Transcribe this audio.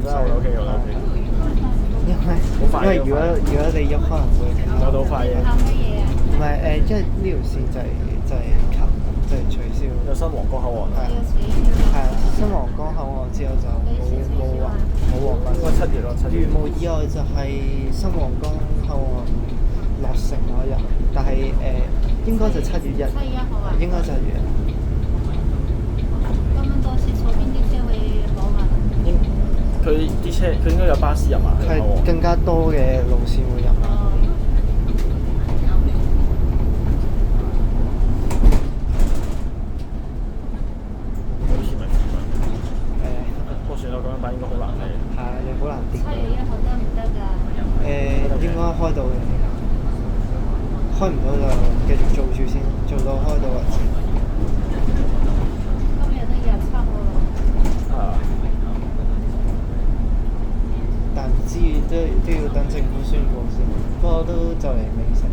真係 OK 嘅，我覺得。因為如果你喐可能會走到快嘅。靠乜嘢啊？唔係因為呢條線就係近，就係取消。有新皇崗口岸。係啊，係啊，新皇崗口岸之後就冇黃碼。7月咯，7月。如無意外就係新皇崗口岸落成嗰日，但係應該就7月1。7月1號啊？應該就係7月1。咁樣到時坐邊啲車會攞埋？佢啲車佢應該有巴士入埋。係更加多嘅路線會入埋。算啦，咁樣擺應該好難嚟。係啊，你好難掂。7月1號得唔得㗎？應該開到嘅，開唔到就繼續做住先，做到開到為止。今日都27號咯。啊！但唔知都要等政府宣佈先，不過都就嚟未成。